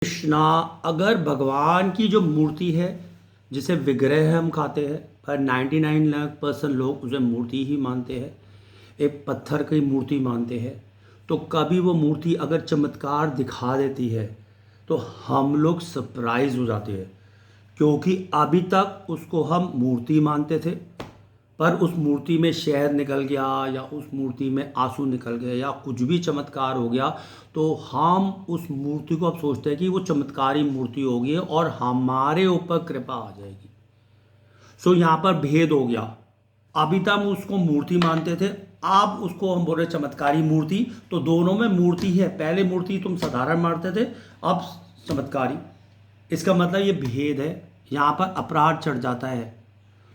कृष्णा। अगर भगवान की जो मूर्ति है, जिसे विग्रह हम खाते हैं, पर 99% लोग उसे मूर्ति ही मानते हैं, एक पत्थर की मूर्ति मानते हैं, तो कभी वो मूर्ति अगर चमत्कार दिखा देती है तो हम लोग सरप्राइज हो जाते हैं, क्योंकि अभी तक उसको हम मूर्ति मानते थे, पर उस मूर्ति में शहद निकल गया या उस मूर्ति में आंसू निकल गए या कुछ भी चमत्कार हो गया, तो हम उस मूर्ति को अब सोचते हैं कि वो चमत्कारी मूर्ति होगी और हमारे ऊपर कृपा आ जाएगी। सो यहाँ पर भेद हो गया। अभी तक हम उसको मूर्ति मानते थे, अब उसको हम बोल रहे चमत्कारी मूर्ति, तो दोनों में मूर्ति है। पहले मूर्ति तुम साधारण मानते थे, अब चमत्कारी। इसका मतलब ये भेद है, यहाँ पर अपराध चढ़ जाता है।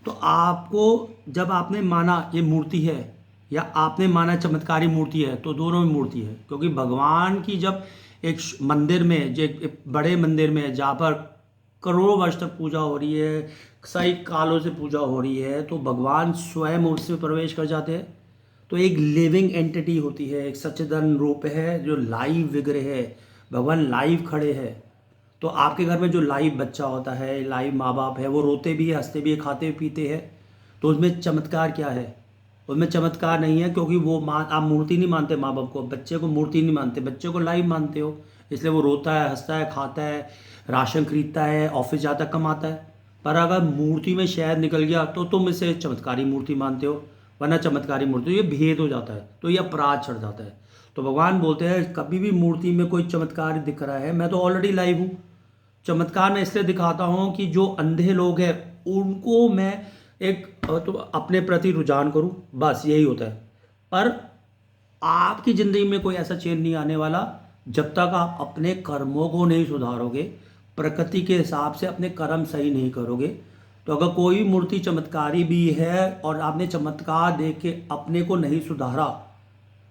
तो आपको जब आपने माना ये मूर्ति है या आपने माना चमत्कारी मूर्ति है, तो दोनों में मूर्ति है, क्योंकि भगवान की जब एक मंदिर में, जो एक बड़े मंदिर में जहाँ पर करोड़ों वर्ष तक पूजा हो रही है, कई कालों से पूजा हो रही है, तो भगवान स्वयं उसमें प्रवेश कर जाते हैं। तो एक लिविंग एंटिटी होती है, एक सच्चिदानंद रूप है जो लाइव विग्रह है, भगवान लाइव खड़े हैं। तो आपके घर में जो लाइव बच्चा होता है, लाइव माँ बाप है, वो रोते भी है, हंसते भी है, खाते पीते हैं, तो उसमें चमत्कार क्या है? उसमें चमत्कार नहीं है, क्योंकि वो माँ, आप मूर्ति नहीं मानते माँ बाप को, बच्चे को मूर्ति नहीं मानते, बच्चे को लाइव मानते हो, इसलिए वो रोता है, हंसता है, खाता है, राशन खरीदता है, ऑफिस जाता है, कमाता है। पर अगर मूर्ति में शहद निकल गया तो तुम इसे चमत्कारी मूर्ति मानते हो, वरना चमत्कारी मूर्ति, ये भेद हो जाता है, तो ये अपराध चढ़ जाता है। तो भगवान बोलते हैं कभी भी मूर्ति में कोई चमत्कार दिख रहा है, मैं तो ऑलरेडी लाइव हूँ। चमत्कार मैं इसलिए दिखाता हूँ कि जो अंधे लोग हैं उनको मैं एक तो अपने प्रति रुझान करूँ, बस यही होता है। पर आपकी ज़िंदगी में कोई ऐसा चेंज नहीं आने वाला जब तक आप अपने कर्मों को नहीं सुधारोगे, प्रकृति के हिसाब से अपने कर्म सही नहीं करोगे। तो अगर कोई मूर्ति चमत्कारी भी है और आपने चमत्कार देख के अपने को नहीं सुधारा,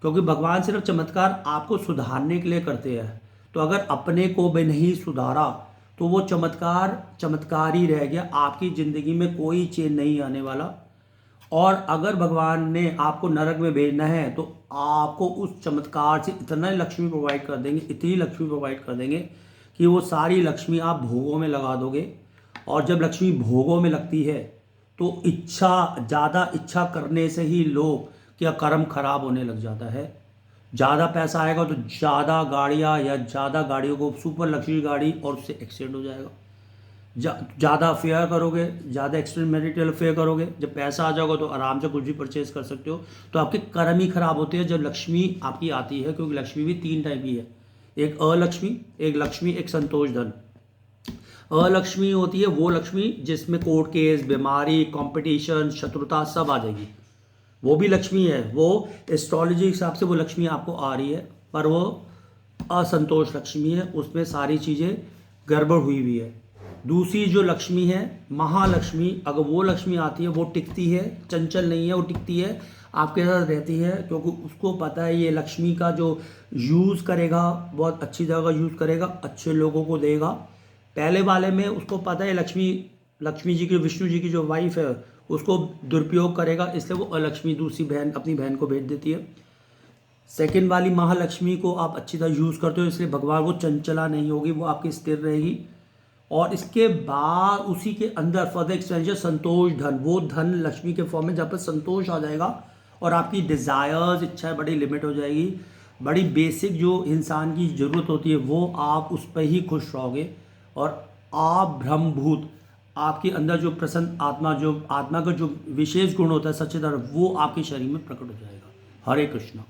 क्योंकि भगवान सिर्फ चमत्कार आपको सुधारने के लिए करते हैं, तो अगर अपने को भी नहीं सुधारा तो वो चमत्कार चमत्कार ही रह गया, आपकी ज़िंदगी में कोई चेंज नहीं आने वाला। और अगर भगवान ने आपको नरक में भेजना है तो आपको उस चमत्कार से इतना लक्ष्मी प्रोवाइड कर देंगे, इतनी लक्ष्मी प्रोवाइड कर देंगे कि वो सारी लक्ष्मी आप भोगों में लगा दोगे। और जब लक्ष्मी भोगों में लगती है तो ज़्यादा इच्छा करने से ही लोग क्या कर्म खराब होने लग जाता है। ज़्यादा पैसा आएगा तो ज़्यादा गाड़ियाँ या ज़्यादा गाड़ियों को सुपर लग्जरी गाड़ी, और उससे एक्सीडेंट हो जाएगा। ज़्यादा फेयर करोगे, ज़्यादा एक्सटेंड मैरिटल फेयर करोगे, जब पैसा आ जाएगा तो आराम से कुछ भी परचेज कर सकते हो। तो आपके कर्म ही खराब होते हैं जब लक्ष्मी आपकी आती है, क्योंकि लक्ष्मी भी 3 टाइप की है, एक अलक्ष्मी, एक लक्ष्मी, एक संतोष धन। अलक्ष्मी होती है वो लक्ष्मी जिसमें कोर्ट केस, बीमारी, कंपटीशन, शत्रुता सब आ जाएगी, वो भी लक्ष्मी है। वो एस्ट्रोलॉजी के हिसाब से वो लक्ष्मी आपको आ रही है, पर वो असंतोष लक्ष्मी है, उसमें सारी चीज़ें गड़बड़ हुई हुई है। दूसरी जो लक्ष्मी है महालक्ष्मी, अगर वो लक्ष्मी आती है वो टिकती है, चंचल नहीं है, वो टिकती है, आपके साथ रहती है, क्योंकि उसको पता है ये लक्ष्मी का जो यूज़ करेगा बहुत अच्छी जगह यूज़ करेगा, अच्छे लोगों को देगा। पहले वाले में उसको पता है लक्ष्मी जी की, विष्णु जी की जो वाइफ है उसको दुरुपयोग करेगा, इसलिए वो अलक्ष्मी दूसरी बहन अपनी बहन को भेज देती है। सेकंड वाली महालक्ष्मी को आप अच्छी तरह यूज़ करते हो, इसलिए भगवान वो चंचला नहीं होगी, वो आपकी स्थिर रहेगी। और इसके बाद उसी के अंदर फर्दर एक्सटेंशन संतोष धन, वो धन लक्ष्मी के फॉर्म में जहाँ पर संतोष आ जाएगा और आपकी डिज़ायर्स, इच्छाएं बड़ी लिमिट हो जाएगी, बड़ी बेसिक जो इंसान की ज़रूरत होती है वो आप उस पर ही खुश रहोगे। और आप ब्रह्मभूत, आपके अंदर जो प्रसन्न आत्मा, जो आत्मा का जो विशेष गुण होता है सच्चिदानंद, वो आपके शरीर में प्रकट हो जाएगा। हरे कृष्णा।